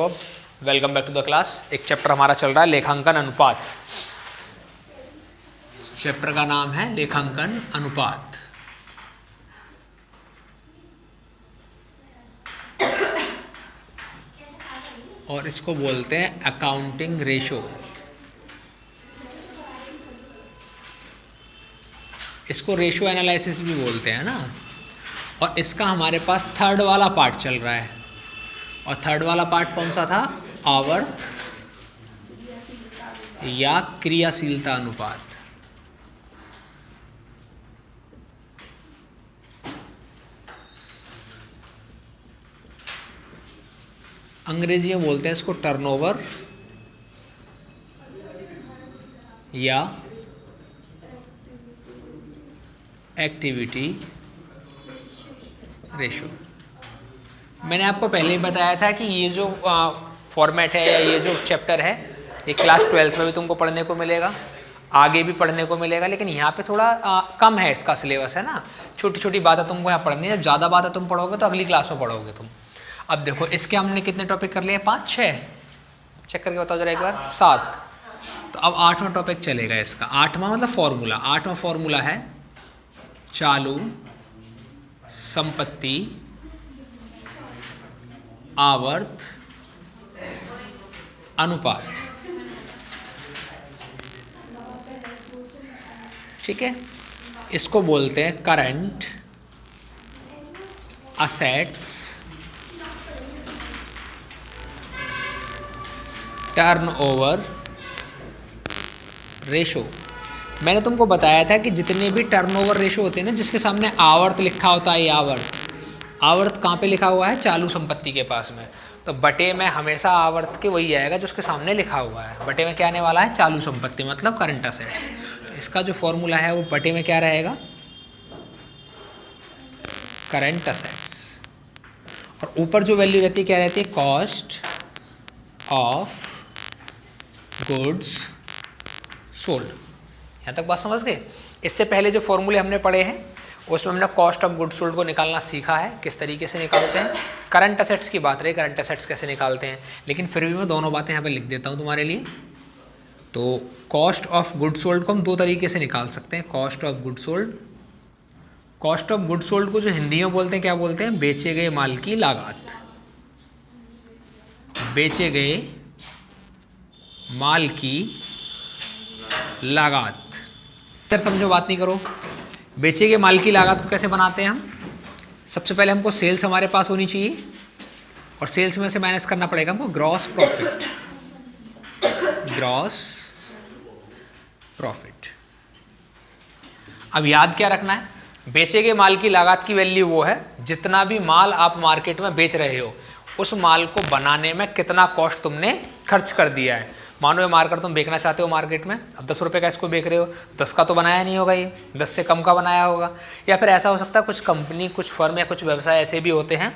Welcome back to the class. एक chapter हमारा चल रहा है लेखांकन अनुपात। चैप्टर का नाम है लेखांकन अनुपात। और इसको बोलते हैं अकाउंटिंग रेशो। इसको रेशो एनालिसिस भी बोलते हैं ना। और इसका हमारे पास थर्ड वाला पार्ट चल रहा है। और थर्ड वाला पार्ट कौन सा था? आवर्त या क्रियाशीलता अनुपात। अंग्रेजी में बोलते हैं इसको टर्नओवर या एक्टिविटी रेशो। मैंने आपको पहले ही बताया था कि ये जो फॉर्मेट है या ये जो चैप्टर है ये क्लास 12th में भी तुमको पढ़ने को मिलेगा, आगे भी पढ़ने को मिलेगा। लेकिन यहाँ पे थोड़ा कम है इसका सिलेबस, है ना। छोटी छोटी बातें तुमको यहाँ पढ़नी है। जब ज़्यादा बातें तुम पढ़ोगे तो अगली क्लास में पढ़ोगे तुम। अब देखो इसके हमने कितने टॉपिक कर लिए? 5 6 चेक करके बताओ जरा एक बार। 7। तो अब 8वां टॉपिक चलेगा इसका। 8वां मतलब फॉर्मूला। 8वां फॉर्मूला है चालू संपत्ति आवर्त अनुपात। ठीक है, इसको बोलते हैं करंट असेट्स टर्नओवर रेशो। मैंने तुमको बताया था कि जितने भी टर्नओवर रेशो होते हैं ना, जिसके सामने आवर्त लिखा होता है, ये आवर्त कहाँ पे लिखा हुआ है? चालू संपत्ति के पास में। तो बटे में हमेशा आवर्त के वही आएगा जो उसके सामने लिखा हुआ है। बटे में क्या आने वाला है? चालू संपत्ति मतलब करंट असेट्स। तो इसका जो फॉर्मूला है वो बटे में क्या रहेगा? Current assets. और ऊपर जो वैल्यू रहती है क्या रहती है? Cost of goods sold. यहाँ तक बात समझ गए? इससे पहले जो फॉर्मूले हमने पढ़े हैं उसमें हमने कॉस्ट ऑफ गुड्स सोल्ड को निकालना सीखा है, किस तरीके से निकालते हैं। करंट असेट्स की बात रही, करंट असेट्स कैसे निकालते हैं। लेकिन फिर भी मैं दोनों बातें यहाँ पे लिख देता हूँ तुम्हारे लिए। तो कॉस्ट ऑफ गुड्स सोल्ड को हम 2 तरीके से निकाल सकते हैं। Cost of goods sold, cost of goods sold को जो हिंदी में बोलते हैं क्या बोलते हैं? बेचे गए माल की लागत। बेचे गए माल की लागत। फिर समझो, बात नहीं करो। बेचे गए माल की लागत को कैसे बनाते हैं हम? सबसे पहले हमको सेल्स हमारे पास होनी चाहिए और सेल्स में से माइनस करना पड़ेगा हमको ग्रॉस प्रॉफिट। Gross profit. अब याद क्या रखना है? बेचे गए माल की लागत की वैल्यू वो है जितना भी माल आप मार्केट में बेच रहे हो उस माल को बनाने में कितना कॉस्ट तुमने खर्च कर दिया है। मानो ये मार्केट तुम बेचना चाहते हो मार्केट में, अब 10 रुपये का इसको बेच रहे हो, 10 का तो बनाया नहीं होगा, ये 10 से कम का बनाया होगा। या फिर ऐसा हो सकता है कुछ कंपनी, कुछ फर्म या कुछ व्यवसाय ऐसे भी होते हैं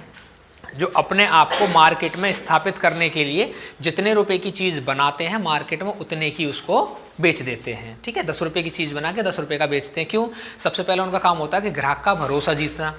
जो अपने आप को मार्केट में स्थापित करने के लिए जितने रुपए की चीज़ बनाते हैं मार्केट में उतने की उसको बेच देते हैं। ठीक है, 10 रुपये की चीज़ बना के 10 रुपये का बेचते हैं। क्यों? सबसे पहले उनका काम होता है कि ग्राहक का भरोसा जीतना,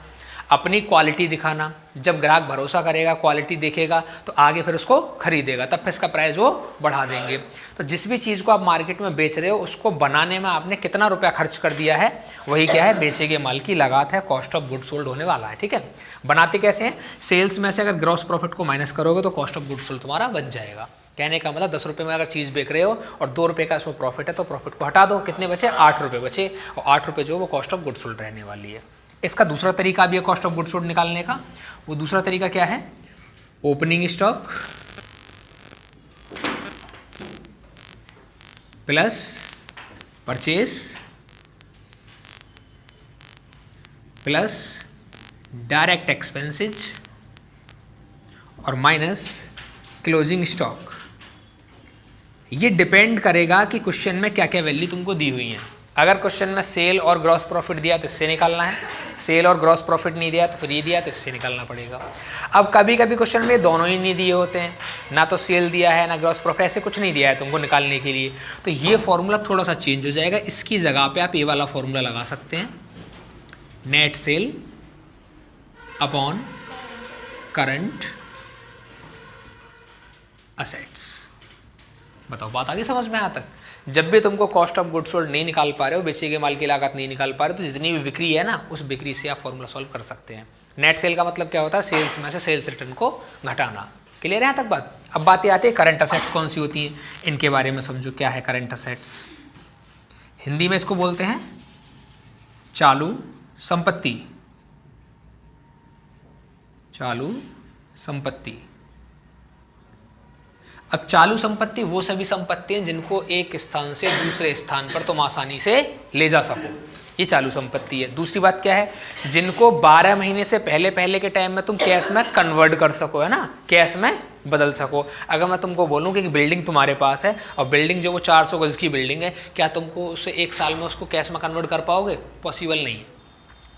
अपनी क्वालिटी दिखाना। जब ग्राहक भरोसा करेगा, क्वालिटी देखेगा तो आगे फिर उसको खरीदेगा, तब फिर इसका प्राइस वो बढ़ा देंगे। तो जिस भी चीज़ को आप मार्केट में बेच रहे हो उसको बनाने में आपने कितना रुपया खर्च कर दिया है, वही क्या है? बेचे गए माल की लागत है, कॉस्ट ऑफ गुड्स सोल्ड होने वाला है। ठीक है, बनाते कैसे हैं? सेल्स में से अगर ग्रॉस प्रॉफिट को माइनस करोगे तो कॉस्ट ऑफ गुड्स सोल्ड तुम्हारा बन जाएगा। कहने का मतलब 10 रुपये में अगर चीज़ बेच रहे हो और 2 रुपये का इसमें प्रॉफिट है तो प्रॉफिट को हटा दो, कितने बचे? 8 रुपये बचे। और 8 रुपये जो वो कॉस्ट ऑफ गुड्स सोल्ड रहने वाली है। इसका दूसरा तरीका भी है कॉस्ट ऑफ गुड्स सोल्ड निकालने का। वो दूसरा तरीका क्या है? Opening stock plus purchase plus direct expenses और माइनस क्लोजिंग स्टॉक। ये डिपेंड करेगा कि क्वेश्चन में क्या क्या वैल्यू तुमको दी हुई है। अगर क्वेश्चन में सेल और ग्रॉस प्रॉफिट दिया तो इससे निकालना है, सेल और ग्रॉस प्रॉफिट नहीं दिया तो फिर ये दिया तो इससे निकालना पड़ेगा। अब कभी कभी क्वेश्चन में दोनों ही नहीं दिए होते हैं, ना तो सेल दिया है ना ग्रॉस प्रॉफिट, ऐसे कुछ नहीं दिया है तुमको निकालने के लिए, तो ये फॉर्मूला थोड़ा सा चेंज हो जाएगा। इसकी जगह पे आप ये वाला फॉर्मूला लगा सकते हैं, net cell upon current assets. बताओ बात आ गई समझ में? यहाँ तक जब भी तुमको कॉस्ट ऑफ गुड्स सोल्ड नहीं निकाल पा रहे हो, बेचे गए माल की लागत नहीं निकाल पा रहे हो, तो जितनी भी बिक्री है ना, उस बिक्री से आप फॉर्मूला सॉल्व कर सकते हैं। नेट सेल का मतलब क्या होता है? सेल्स में से सेल्स रिटर्न को घटाना। क्लियर है यहाँ तक बात? अब बातें आती है करंट असेट्स कौन सी होती हैं, इनके बारे में समझो। क्या है करंट असेट्स? हिंदी में इसको बोलते हैं चालू संपत्ति। चालू संपत्ति। अब चालू संपत्ति वो सभी संपत्ति हैं जिनको एक स्थान से दूसरे स्थान पर तुम आसानी से ले जा सको, ये चालू संपत्ति है। दूसरी बात क्या है? जिनको 12 महीने से पहले के टाइम में तुम कैश में कन्वर्ट कर सको, है ना, कैश में बदल सको। अगर मैं तुमको बोलूँ कि बिल्डिंग तुम्हारे पास है और बिल्डिंग जो वो 400 गज की बिल्डिंग है, क्या तुमको उससे 1 साल में उसको कैश में कन्वर्ट कर पाओगे? पॉसिबल नहीं है,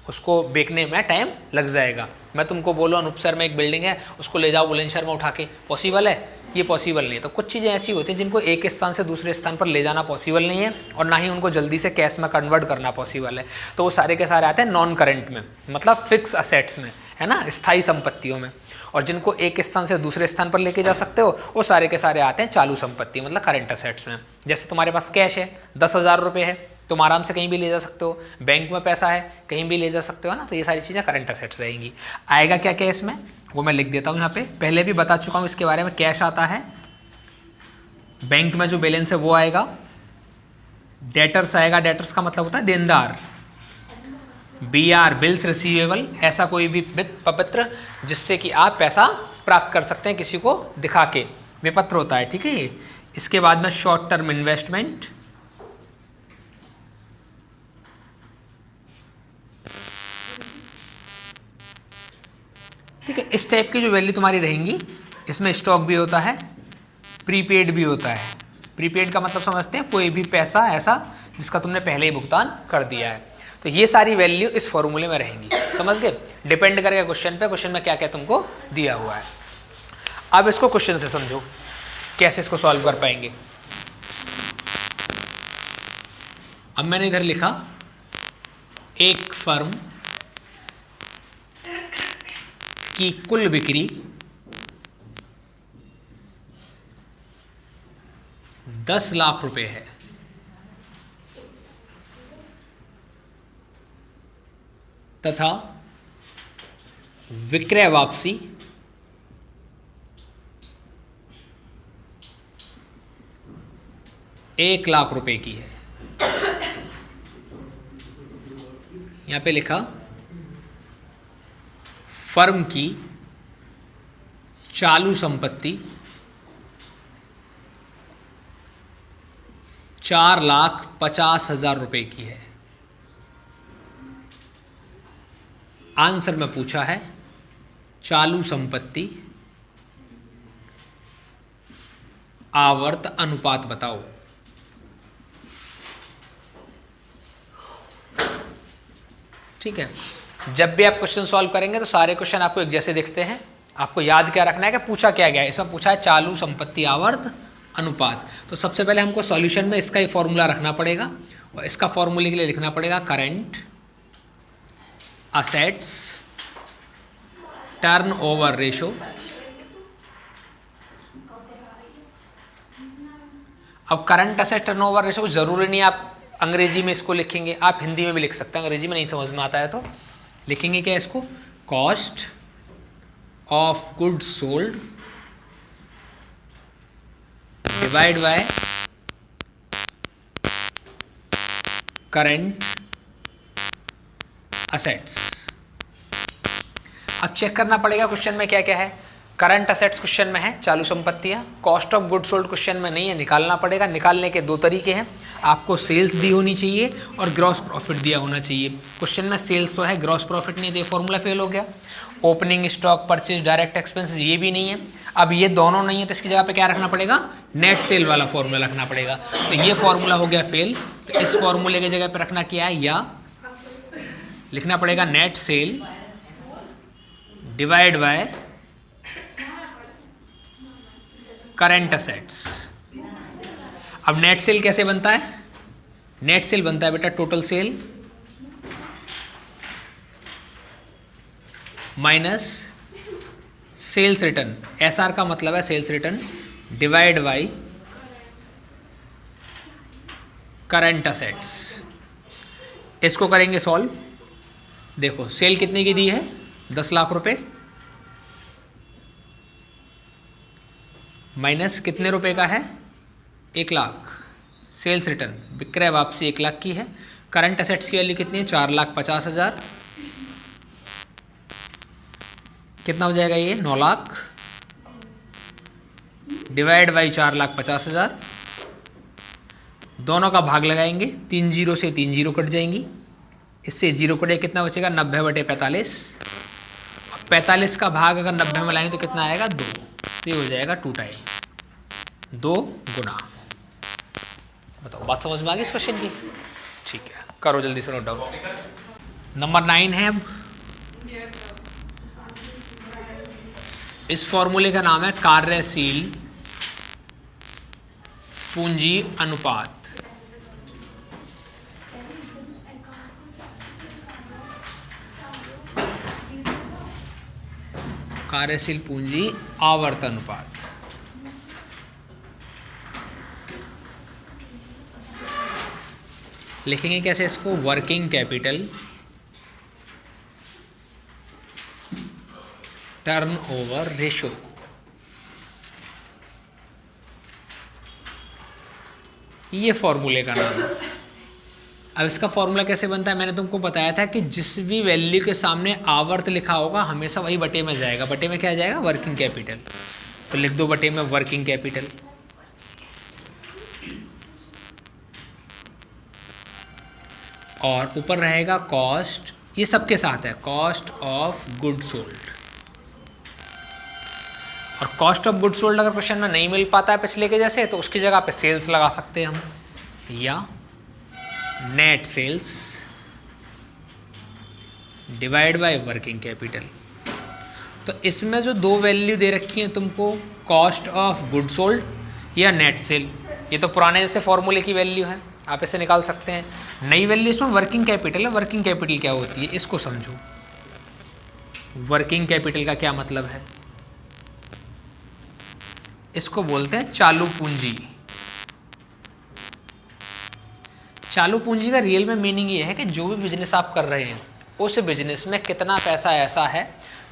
उसको बेचने में टाइम लग जाएगा। मैं तुमको बोलो अनूपसर में एक बिल्डिंग है, उसको ले जाओ बुलंदशहर में उठा के, पॉसिबल है? ये पॉसिबल नहीं है। तो कुछ चीज़ें ऐसी होती हैं जिनको एक स्थान से दूसरे स्थान पर ले जाना पॉसिबल नहीं है, और ना ही उनको जल्दी से कैश में कन्वर्ट करना पॉसिबल है। तो वो सारे के सारे आते हैं नॉन करंट में, मतलब फिक्स असेट्स में, है ना, स्थायी संपत्तियों में। और जिनको एक स्थान से दूसरे स्थान पर लेके जा सकते हो, वो सारे के सारे आते हैं चालू संपत्ति, मतलब करंट असेट्स में। जैसे तुम्हारे पास कैश है, 10,000 रुपये है, तुम आराम से कहीं भी ले जा सकते हो। बैंक में पैसा है, कहीं भी ले जा सकते हो ना। तो ये सारी चीज़ें करंट असेट्स रहेंगी। आएगा क्या क्या इसमें, वो मैं लिख देता हूँ यहाँ पे। पहले भी बता चुका हूँ इसके बारे में। कैश आता है, बैंक में जो बैलेंस है वो आएगा, डेटर्स आएगा, डेटर्स का मतलब होता है देनदार, BR बिल्स रिसीवेबल, ऐसा कोई भी विपत्र जिससे कि आप पैसा प्राप्त कर सकते हैं किसी को दिखा के, विपत्र होता है, ठीक है। इसके बाद में शॉर्ट टर्म इन्वेस्टमेंट, ठीक है। इस टाइप की जो वैल्यू तुम्हारी रहेंगी, इसमें स्टॉक भी होता है, प्रीपेड भी होता है। प्रीपेड का मतलब समझते हैं, कोई भी पैसा ऐसा जिसका तुमने पहले ही भुगतान कर दिया है। तो ये सारी वैल्यू इस फॉर्मूले में रहेंगी, समझ गए। डिपेंड करेगा क्वेश्चन पे, क्वेश्चन में क्या क्या तुमको दिया हुआ है। अब इसको क्वेश्चन से समझो, कैसे इसको सॉल्व कर पाएंगे। अब मैंने इधर लिखा एक फर्म की कुल बिक्री 10 लाख रुपए है, तथा विक्रय वापसी 1 लाख रुपए की है। यहां पे लिखा फर्म की चालू संपत्ति 4,50,000 रुपए की है। आंसर में पूछा है चालू संपत्ति आवर्त अनुपात बताओ। ठीक है, जब भी आप क्वेश्चन सॉल्व करेंगे तो सारे क्वेश्चन आपको एक जैसे दिखते हैं। आपको याद क्या रखना है कि पूछा क्या गया है। इसमें पूछा है चालू संपत्ति आवर्त अनुपात। तो सबसे पहले हमको सॉल्यूशन में इसका ही फॉर्मूला रखना पड़ेगा, और इसका फॉर्मूले के लिए लिखना पड़ेगा करंट असेट्स टर्नओवर रेशो। अब करंट असेट टर्नओवर रेशो जरूरी नहीं आप अंग्रेजी में इसको लिखेंगे, आप हिंदी में भी लिख सकते हैं। अंग्रेजी में नहीं समझ में आता है तो लिखेंगे क्या इसको, cost of goods sold divide by current assets. अब चेक करना पड़ेगा क्वेश्चन में क्या क्या है। करंट असेट्स क्वेश्चन में है, चालू संपत्तियां। Cost of goods sold question में नहीं है, निकालना पड़ेगा। निकालने के दो तरीके हैं, आपको सेल्स दी होनी चाहिए और ग्रॉस प्रॉफिट दिया होना चाहिए। क्वेश्चन में सेल्स तो है, ग्रॉस प्रॉफिट नहीं दिया, फॉर्मूला फेल हो गया। Opening stock, purchase, direct expenses ये भी नहीं है। अब ये दोनों नहीं है तो इसकी जगह पे क्या रखना पड़ेगा, नेट सेल वाला फॉर्मूला रखना पड़ेगा। तो ये फॉर्मूला हो गया फेल, तो इस फॉर्मूले की जगह पे रखना क्या है, या लिखना पड़ेगा net sale divide by current assets. अब नेट सेल कैसे बनता है, नेट सेल बनता है बेटा total sale minus sales return. SR का मतलब है sales return divide by current assets. इसको करेंगे सॉल्व। देखो सेल कितने की दी है, 10 लाख रुपए, माइनस कितने रुपए का है, 1 लाख। सेल्स रिटर्न, विक्रय वापसी 1 लाख की है। करंट असेट्स की वैल्यू कितनी है, 4,50,000। कितना हो जाएगा ये, 9 लाख डिवाइड बाई 4,50,000। दोनों का भाग लगाएंगे, 3 जीरो से 3 जीरो कट जाएंगी, इससे जीरो कटे कितना बचेगा, 90/45। 45 का भाग अगर 90 में लाएंगे तो कितना आएगा, 2। ये हो जाएगा 2 टाइम, 2 गुना। बताओ बात समझ में आ गई इस क्वेश्चन की? ठीक है, करो जल्दी से नोट डाउन। नंबर 9 है अब। इस फॉर्मूले का नाम है कार्यशील पूंजी अनुपात। कार्यशील पूंजी आवर्त अनुपात। लिखेंगे कैसे इसको, वर्किंग कैपिटल टर्नओवर रेशो। ये फॉर्मूले का नाम है। अब इसका फॉर्मूला कैसे बनता है, मैंने तुमको बताया था कि जिस भी वैल्यू के सामने आवर्त लिखा होगा हमेशा वही बटे में जाएगा। बटे में क्या जाएगा, वर्किंग कैपिटल। तो लिख दो बटे में वर्किंग कैपिटल। और ऊपर रहेगा कॉस्ट, ये सबके साथ है, कॉस्ट ऑफ गुड सोल्ड। और कॉस्ट ऑफ गुड सोल्ड अगर क्वेश्चन में नहीं मिल पाता है पिछले के जैसे, तो उसकी जगह पे सेल्स लगा सकते हैं हम, या net sales divide by working capital. तो इसमें जो दो वैल्यू दे रखी हैं तुमको, कॉस्ट ऑफ गुड सोल्ड या नेट सेल, ये तो पुराने जैसे फॉर्मूले की वैल्यू है, आप इसे निकाल सकते हैं। नई वैल्यू इसमें वर्किंग कैपिटल है। वर्किंग कैपिटल क्या होती है, इसको समझो। वर्किंग कैपिटल का क्या मतलब है, इसको बोलते हैं चालू पूंजी। चालू पूंजी का रियल में मीनिंग ये है कि जो भी बिजनेस आप कर रहे हैं उस बिजनेस में कितना पैसा ऐसा है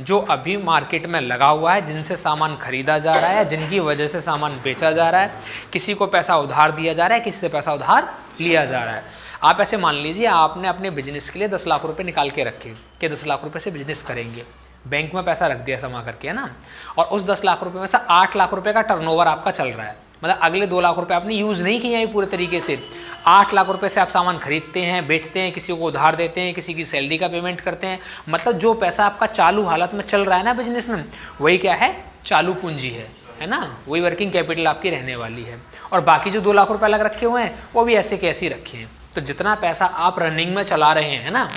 जो अभी मार्केट में लगा हुआ है, जिनसे सामान खरीदा जा रहा है, जिनकी वजह से सामान बेचा जा रहा है, किसी को पैसा उधार दिया जा रहा है, किसी से पैसा उधार लिया जा रहा है। आप ऐसे मान लीजिए आपने अपने बिजनेस के लिए 10 लाख रुपए निकाल के रखे कि 10 लाख रुपए से बिजनेस करेंगे, बैंक में पैसा रख दिया जमा करके, है ना। और उस 10 लाख रुपए में से 8 लाख रुपए का टर्नओवर आपका चल रहा है, मतलब अगले 2 लाख रुपए आपने यूज़ नहीं किए हैं पूरे तरीके से। 8 लाख रुपए से आप सामान खरीदते हैं, बेचते हैं, किसी को उधार देते हैं, किसी की सैलरी का पेमेंट करते हैं, मतलब जो पैसा आपका चालू हालत में चल रहा है ना बिजनेस में, वही क्या है, चालू पूंजी है ना। वही वर्किंग कैपिटल आपकी रहने वाली है। और बाकी जो 2 लाख रुपए अलग रखे हुए हैं वो भी ऐसे के ऐसे ही रखे हैं। तो जितना पैसा आप रनिंग में चला रहे हैं ना,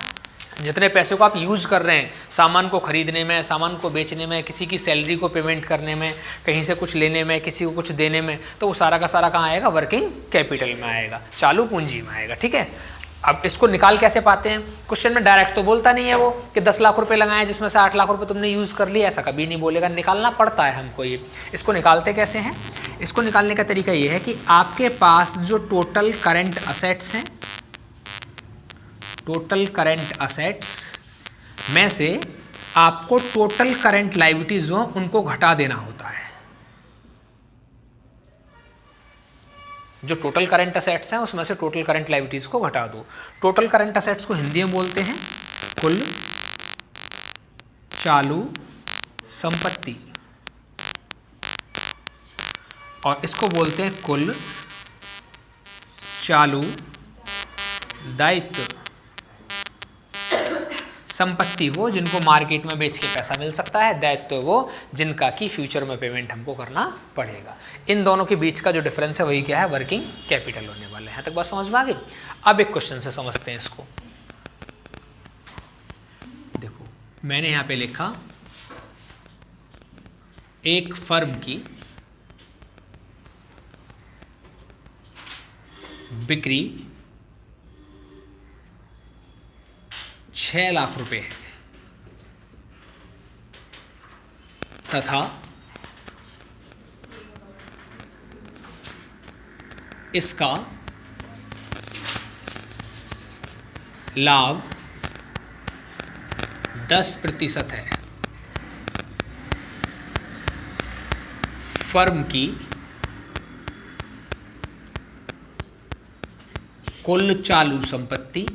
जितने पैसे को आप यूज़ कर रहे हैं सामान को खरीदने में, सामान को बेचने में, किसी की सैलरी को पेमेंट करने में, कहीं से कुछ लेने में, किसी को कुछ देने में, तो वो सारा का सारा कहाँ आएगा, वर्किंग कैपिटल में आएगा, चालू पूंजी में आएगा। ठीक है, अब इसको निकाल कैसे पाते हैं, क्वेश्चन में डायरेक्ट तो बोलता नहीं है वो कि 10 लाख रुपए लगाएं जिसमें से 8 लाख रुपए तुमने यूज़ कर लिया, ऐसा कभी नहीं बोलेगा, निकालना पड़ता है हमको ये। इसको निकालते कैसे हैं, इसको निकालने का तरीका ये है कि आपके पास जो टोटल करेंट असेट्स हैं, टोटल करेंट असेट्स में से आपको टोटल करेंट लायबिलिटीज जो उनको घटा देना होता है। जो टोटल करेंट असेट्स हैं उसमें से टोटल करेंट लायबिलिटीज को घटा दो। टोटल करेंट असेट्स को हिंदी में बोलते हैं कुल चालू संपत्ति, और इसको बोलते हैं कुल चालू दायित्व। संपत्ति वो जिनको मार्केट में बेच के पैसा मिल सकता है, दायित्व वो जिनका कि फ्यूचर में पेमेंट हमको करना पड़ेगा। इन दोनों के बीच का जो डिफरेंस है वही क्या है, वर्किंग कैपिटल होने वाला है। यहाँ तक बात समझ में आ गई। अब एक क्वेश्चन से समझते हैं इसको। देखो मैंने यहाँ पे लिखा एक फर्म की बिक्री 6 लाख रुपए है तथा इसका लाभ 10% है। फर्म की कुल चालू संपत्ति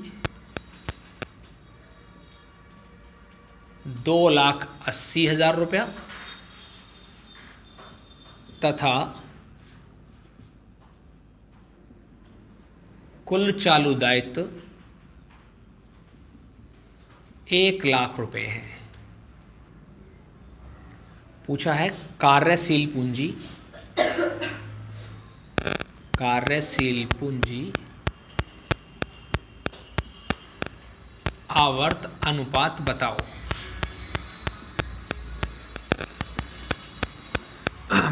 2,80,000 रुपया तथा कुल चालू दायित्व 1,00,000 रुपये हैं। पूछा है कार्यशील पूंजी आवर्त अनुपात बताओ।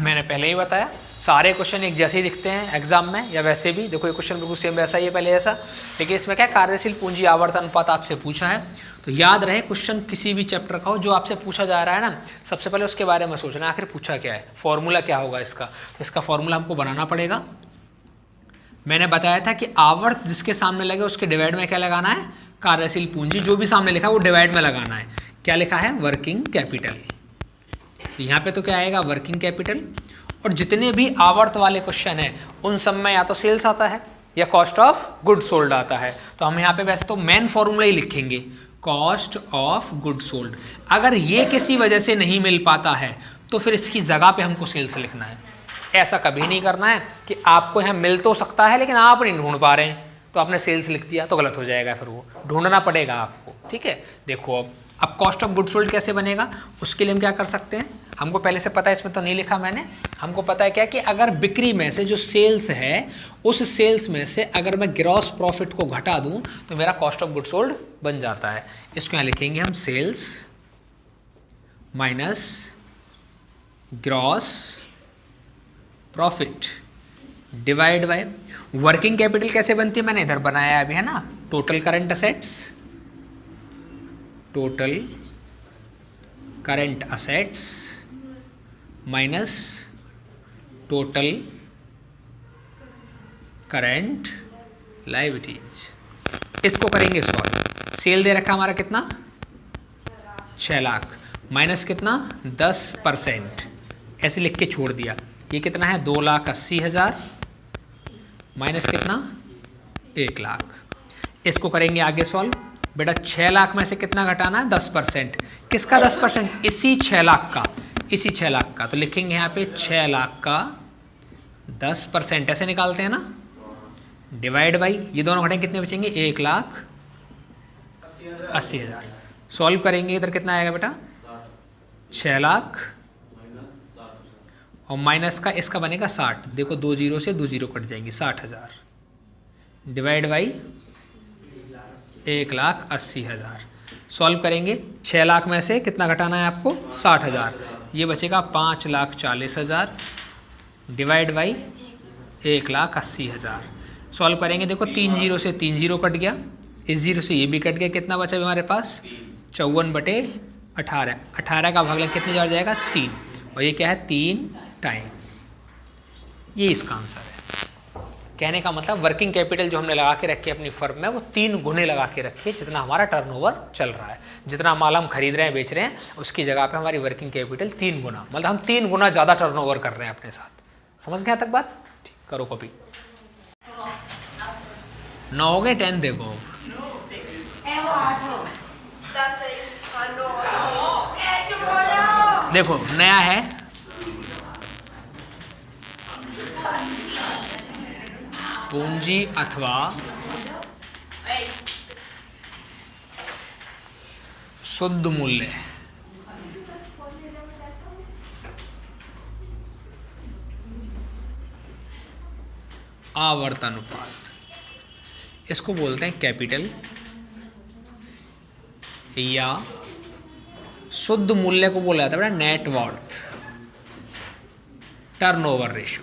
मैंने पहले ही बताया सारे क्वेश्चन एक जैसे ही दिखते हैं एग्जाम में या वैसे भी। देखो ये क्वेश्चन बिल्कुल सेम वैसा ही है पहले जैसा, लेकिन इसमें क्या कार्यशील पूंजी आवर्त अनुपात आपसे पूछा है। तो याद रहे क्वेश्चन किसी भी चैप्टर का हो जो आपसे पूछा जा रहा है ना, सबसे पहले उसके बारे में सोचना है आखिर पूछा क्या है, फॉर्मूला क्या होगा इसका। तो इसका फॉर्मूला हमको बनाना पड़ेगा। मैंने बताया था कि आवर्त जिसके सामने लगे उसके डिवाइड में क्या लगाना है, कार्यशील पूंजी। जो भी सामने लिखा है वो डिवाइड में लगाना है। क्या लिखा है, वर्किंग कैपिटल। यहाँ पे तो क्या आएगा, वर्किंग कैपिटल। और जितने भी आवर्त वाले क्वेश्चन हैं उन सब में या तो सेल्स आता है या कॉस्ट ऑफ गुड सोल्ड आता है। तो हम यहाँ पे वैसे तो मेन फॉर्मूला ही लिखेंगे, कॉस्ट ऑफ गुड सोल्ड। अगर ये किसी वजह से नहीं मिल पाता है तो फिर इसकी जगह पे हमको सेल्स लिखना है। ऐसा कभी नहीं करना है कि आपको यहाँ मिल तो सकता है लेकिन आप नहीं ढूंढ पा रहे हैं तो आपने सेल्स लिख दिया तो गलत हो जाएगा, फिर वो ढूंढना पड़ेगा आपको। ठीक है, देखो अब कॉस्ट ऑफ गुड सोल्ड कैसे बनेगा, उसके लिए हम क्या कर सकते हैं। हमको पहले से पता है, इसमें तो नहीं लिखा मैंने, हमको पता है क्या कि अगर बिक्री में से जो सेल्स है उस सेल्स में से अगर मैं ग्रॉस प्रॉफिट को घटा दूं तो मेरा कॉस्ट ऑफ गुड सोल्ड बन जाता है। इसको यहाँ लिखेंगे हम sales minus gross profit divide by working capital. कैसे बनती है मैंने इधर बनाया अभी है ना, total current assets, total current assets minus total current liabilities. इसको करेंगे सॉल्व। सेल दे रखा हमारा कितना, 6 लाख माइनस कितना 10%, ऐसे लिख के छोड़ दिया। ये कितना है 2,80,000 माइनस कितना 1,00,000। इसको करेंगे आगे सॉल्व। बेटा 6 लाख में से कितना घटाना है 10%। किसका 10%, इसी 6 लाख का, इसी 6 लाख का। तो लिखेंगे यहाँ पे 6 लाख का 10%, ऐसे निकालते हैं ना, डिवाइड बाई ये दोनों घटेंगे कितने बचेंगे 1,80,000। सॉल्व करेंगे इधर कितना आएगा बेटा 6 लाख और माइनस का इसका बनेगा 60। देखो 2 जीरो से 2 जीरो कट जाएंगी, 60,000 डिवाइड बाई 1,80,000। सॉल्व करेंगे 6 लाख में से कितना घटाना है आपको 60,000, ये बचेगा 5,40,000 डिवाइड बाई 1,80,000। सॉल्व करेंगे, देखो 3 जीरो से 3 जीरो कट गया, इस जीरो से ये भी कट गया, कितना बचा हमारे पास 54/18। 18 का भाग कितने जा जाएगा 3, और ये क्या है 3 टाइम। ये इसका आंसर है। कहने का मतलब वर्किंग कैपिटल जो हमने लगा के रखी है अपनी फर्म में वो 3 गुने लगा के रखी है जितना हमारा टर्नओवर चल रहा है। जितना माल हम खरीद रहे हैं बेच रहे हैं उसकी जगह पे हमारी वर्किंग कैपिटल 3 गुना, मतलब हम 3 गुना ज़्यादा टर्नओवर कर रहे हैं अपने साथ। समझ गए तक बात, ठीक करो कॉपी। 9 हो गए, 10 देखो। देखो नया है पूंजी अथवा शुद्ध मूल्य। आवर्त अनुपात, इसको बोलते हैं कैपिटल, या शुद्ध मूल्य को बोला जाता है नेट वर्थ, टर्नओवर रेशियो।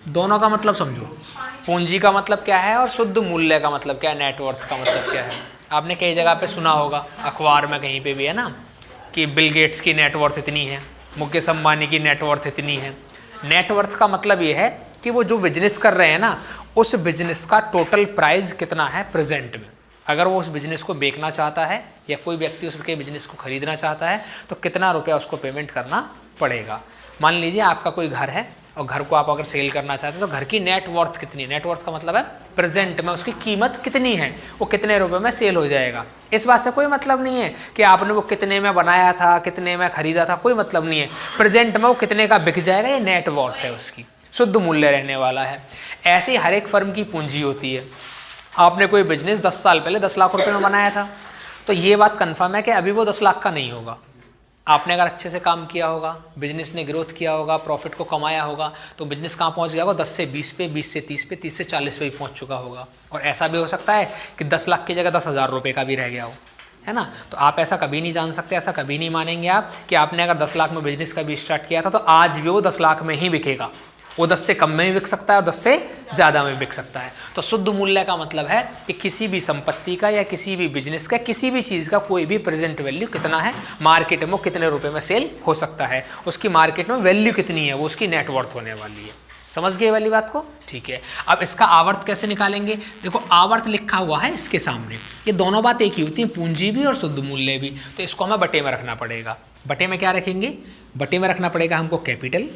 दोनों का मतलब समझो, पूंजी का मतलब क्या है और शुद्ध मूल्य का मतलब क्या है, नेटवर्थ का मतलब क्या है। आपने कई जगह पे सुना होगा, अखबार में कहीं पे भी है ना, कि बिल गेट्स की नेटवर्थ इतनी है, मुकेश अंबानी की नेटवर्थ इतनी है। नेटवर्थ का मतलब ये है कि वो जो बिजनेस कर रहे हैं ना, उस बिजनेस का टोटल प्राइस कितना है प्रेजेंट में। अगर वो उस बिजनेस को बेचना चाहता है या कोई व्यक्ति उसके बिजनेस को खरीदना चाहता है तो कितना रुपया उसको पेमेंट करना पड़ेगा। मान लीजिए आपका कोई घर है और घर को आप अगर सेल करना चाहते हैं तो घर की नेटवर्थ कितनी है। नेटवर्थ का मतलब है प्रेजेंट में उसकी कीमत कितनी है, वो कितने रुपए में सेल हो जाएगा। इस बात से कोई मतलब नहीं है कि आपने वो कितने में बनाया था, कितने में खरीदा था, कोई मतलब नहीं है। प्रेजेंट में वो कितने का बिक जाएगा, ये नेटवर्थ है, उसकी शुद्ध मूल्य रहने वाला है। ऐसे ही हर एक फर्म की पूंजी होती है। आपने कोई बिजनेस 10 साल पहले 10 लाख रुपए में बनाया था तो ये बात कंफर्म है कि अभी वो 10 लाख का नहीं होगा। आपने अगर अच्छे से काम किया होगा, बिजनेस ने ग्रोथ किया होगा, प्रॉफिट को कमाया होगा, तो बिजनेस कहाँ पहुँच गया होगा, 10 से 20 पे, 20 से 30 पे, 30 से 40 पे भी पहुँच चुका होगा। और ऐसा भी हो सकता है कि 10 लाख की जगह 10,000 रुपये का भी रह गया हो, है ना। तो आप ऐसा कभी नहीं जान सकते, ऐसा कभी नहीं मानेंगे आप कि आपने अगर 10 लाख में बिजनेस का भी स्टार्ट किया था तो आज भी वो 10 लाख में ही बिकेगा। वो 10 से कम में भी बिक सकता है और 10 से ज़्यादा में बिक सकता है। तो शुद्ध मूल्य का मतलब है कि किसी भी संपत्ति का या किसी भी बिजनेस का, किसी भी चीज़ का कोई भी प्रेजेंट वैल्यू कितना है, मार्केट में कितने रुपए में सेल हो सकता है, उसकी मार्केट में वैल्यू कितनी है, वो उसकी नेटवर्थ होने वाली है। समझ गए वाली बात को? ठीक है। अब इसका आवर्त कैसे निकालेंगे? देखो आवर्त लिखा हुआ है इसके सामने, ये दोनों बात एक ही होती है, पूंजी भी और शुद्ध मूल्य भी। तो इसको हमें बटे में रखना पड़ेगा। बटे में क्या रखेंगे? बटे में रखना पड़ेगा हमको कैपिटल,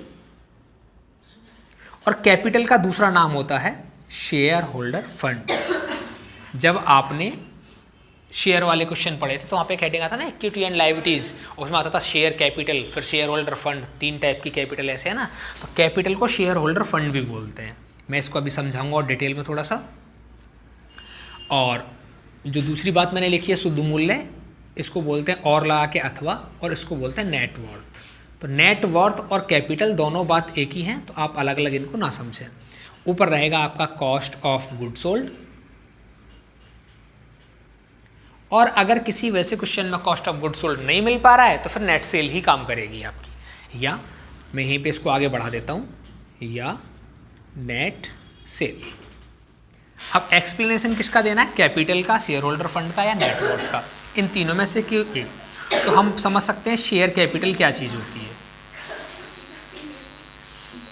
और कैपिटल का दूसरा नाम होता है शेयर होल्डर फंड। जब आपने शेयर वाले क्वेश्चन पढ़े थे तो वहाँ पे एक हेडिंग आता ना इक्विटी एंड लायबिलिटीज, उसमें आता था शेयर कैपिटल, फिर शेयर होल्डर फंड, 3 टाइप की कैपिटल ऐसे है ना। तो कैपिटल को शेयर होल्डर फंड भी बोलते हैं। मैं इसको अभी समझाऊंगा और डिटेल में थोड़ा सा। और जो दूसरी बात मैंने लिखी है शुद्ध मूल्य, इसको बोलते हैं और लगा के अथवा, और इसको बोलते हैं नेटवर्थ। तो नेटवर्थ और कैपिटल दोनों बात एक ही हैं, तो आप अलग अलग इनको ना समझें। ऊपर रहेगा आपका कॉस्ट ऑफ गुड सोल्ड, और अगर किसी वैसे क्वेश्चन में कॉस्ट ऑफ गुड सोल्ड नहीं मिल पा रहा है तो फिर नेट सेल ही काम करेगी आपकी। या मैं यहीं पे इसको आगे बढ़ा देता हूँ, या नेट सेल। अब एक्सप्लेनेशन किसका देना है? कैपिटल का, शेयर होल्डर फंड का, या नेटवर्थ का? इन तीनों में से क्यों एक? तो हम समझ सकते हैं शेयर कैपिटल क्या चीज़ होती है।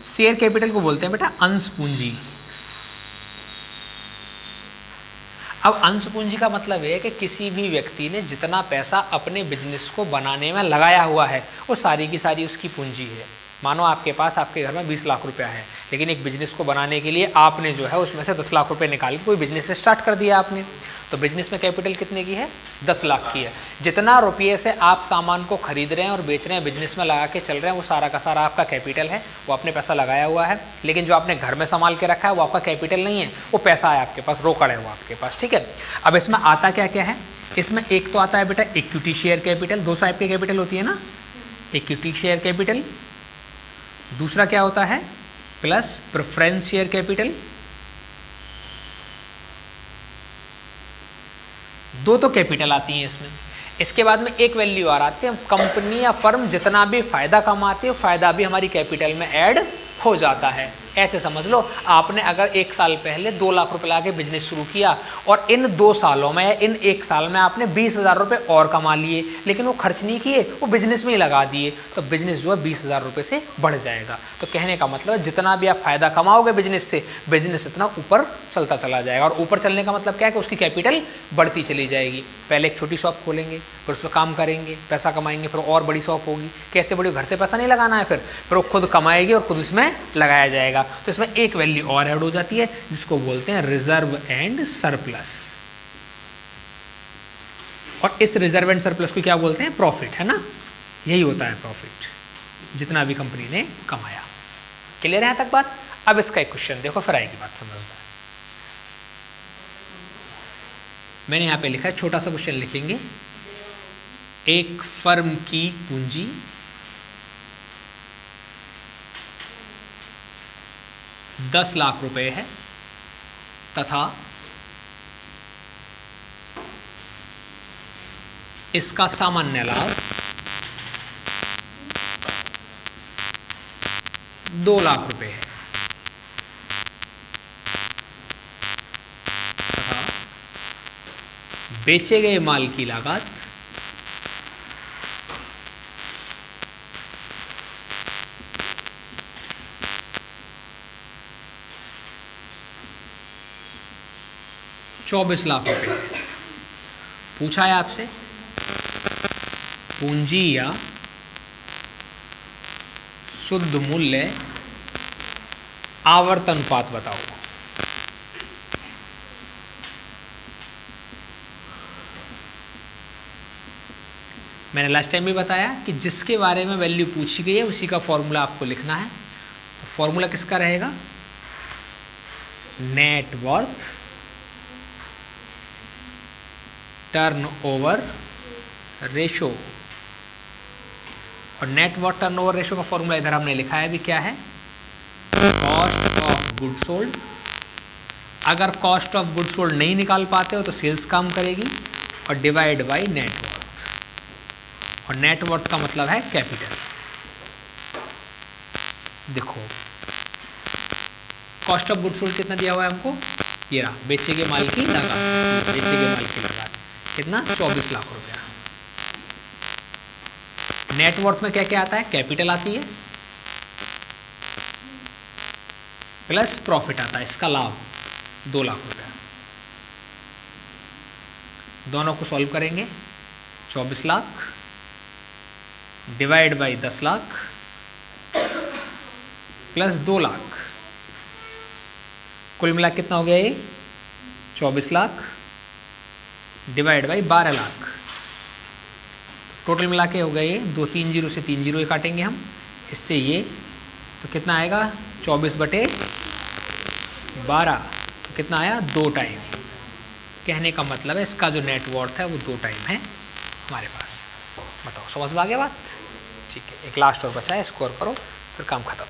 शेयर कैपिटल को बोलते हैं बेटा अंश पूंजी। अब अंश पूंजी का मतलब है कि किसी भी व्यक्ति ने जितना पैसा अपने बिजनेस को बनाने में लगाया हुआ है वो सारी की सारी उसकी पूंजी है। मानो आपके पास, आपके घर में 20 लाख रुपया है, लेकिन एक बिजनेस को बनाने के लिए आपने जो है उसमें से 10 लाख रुपए निकाल के कोई बिजनेस स्टार्ट कर दिया आपने, तो बिजनेस में कैपिटल कितने की है? 10 लाख की है। जितना रुपये से आप सामान को खरीद रहे हैं और बेच रहे हैं, बिजनेस में लगा के चल रहे हैं, वो सारा का सारा आपका कैपिटल है, वो आपने पैसा लगाया हुआ है। लेकिन जो आपने घर में संभाल के रखा है वो आपका कैपिटल नहीं है, वो पैसा है आपके पास, रोकड़ है वो आपके पास, ठीक है। अब इसमें आता क्या क्या है? इसमें एक तो आता है बेटा इक्विटी शेयर कैपिटल। 2 टाइप की कैपिटल होती है ना, इक्विटी शेयर कैपिटल। दूसरा क्या होता है? Plus preference share capital. 2 तो कैपिटल आती हैं इसमें। इसके बाद में एक वैल्यू और आती है, कंपनी या फर्म जितना भी फायदा कमाती है, फायदा भी हमारी कैपिटल में ऐड हो जाता है। ऐसे समझ लो, आपने अगर 1 साल पहले 2 लाख रुपए लगा के बिजनेस शुरू किया और इन 2 सालों में या इन 1 साल में आपने 20,000 रुपये और कमा लिए, लेकिन वो खर्च नहीं किए, वो बिजनेस में ही लगा दिए, तो बिजनेस जो है 20,000 रुपये से बढ़ जाएगा। तो कहने का मतलब है जितना भी आप फायदा कमाओगे बिजनेस से, बिजनेस इतना ऊपर चलता चला जाएगा। और ऊपर चलने का मतलब क्या है कि उसकी कैपिटल बढ़ती चली जाएगी। पहले एक छोटी शॉप खोलेंगे, फिर उसमें काम करेंगे, पैसा कमाएंगे, फिर और बड़ी शॉप होगी। कैसे बड़ी? घर से पैसा नहीं लगाना है, फिर वो खुद कमाएगी और खुद उसमें लगाया जाएगा। तो इसमें एक वैल्यू और ऐड हो जाती है जिसको बोलते हैं रिजर्व एंड सरप्लस। और इस रिजर्व एंड सरप्लस को क्या बोलते हैं? प्रॉफिट, है ना। यही होता है प्रॉफिट, जितना भी कंपनी ने कमाया। क्लियर है यहां तक बात? अब इसका एक क्वेश्चन देखो, फिर आएगी बात समझ में। मैंने यहां पे लिखा है, छोटा सा क्वेश्चन लिखेंगे। एक फर्म की पूंजी 10 लाख रुपए है तथा इसका सामान्य लाभ 2 लाख रुपए है तथा बेचे गए माल की लागत 24 लाख रुपए। पूछा है आपसे पूंजी या शुद्ध मूल्य आवर्तन अनुपात बताओ। मैंने लास्ट टाइम भी बताया कि जिसके बारे में वैल्यू पूछी गई है उसी का फॉर्मूला आपको लिखना है। तो फॉर्मूला किसका रहेगा? Net worth turnover ratio. और नेट वर्थ टर्नओवर रेशो का फॉर्मूला इधर हमने लिखा है भी, क्या है? Cost of good sold. अगर कॉस्ट ऑफ गुड सोल्ड नहीं निकाल पाते हो तो सेल्स काम करेगी, और डिवाइड बाय नेट वर्थ। और नेट वर्थ का मतलब है कैपिटल। देखो कॉस्ट ऑफ गुड सोल्ड कितना दिया हुआ है हमको, ये रहा, बेचे गए माल की लागत। बेचे गए माल की लागत कितना? 24 लाख रुपया। नेट वर्थ में क्या क्या आता है? कैपिटल आती है प्लस प्रॉफिट आता है, इसका लाभ 2 लाख रुपया। दोनों को सॉल्व करेंगे। 24 lakh divide by 10 lakh plus 2 lakh, कुल मिला कितना हो गया ये? 24 lakh divide by 12 lakh. Total मिला के हो गया ये 2 3 जीरो से 3 जीरो काटेंगे हम, इससे ये तो कितना आएगा? 24/12 तो कितना आया? 2 टाइम। कहने का मतलब है इसका जो नेट वर्थ है वो 2 टाइम है हमारे पास। बताओ समझ में आ गया बात? ठीक है, एक लास्ट और बचा है, स्कोर करो फिर काम खत्म।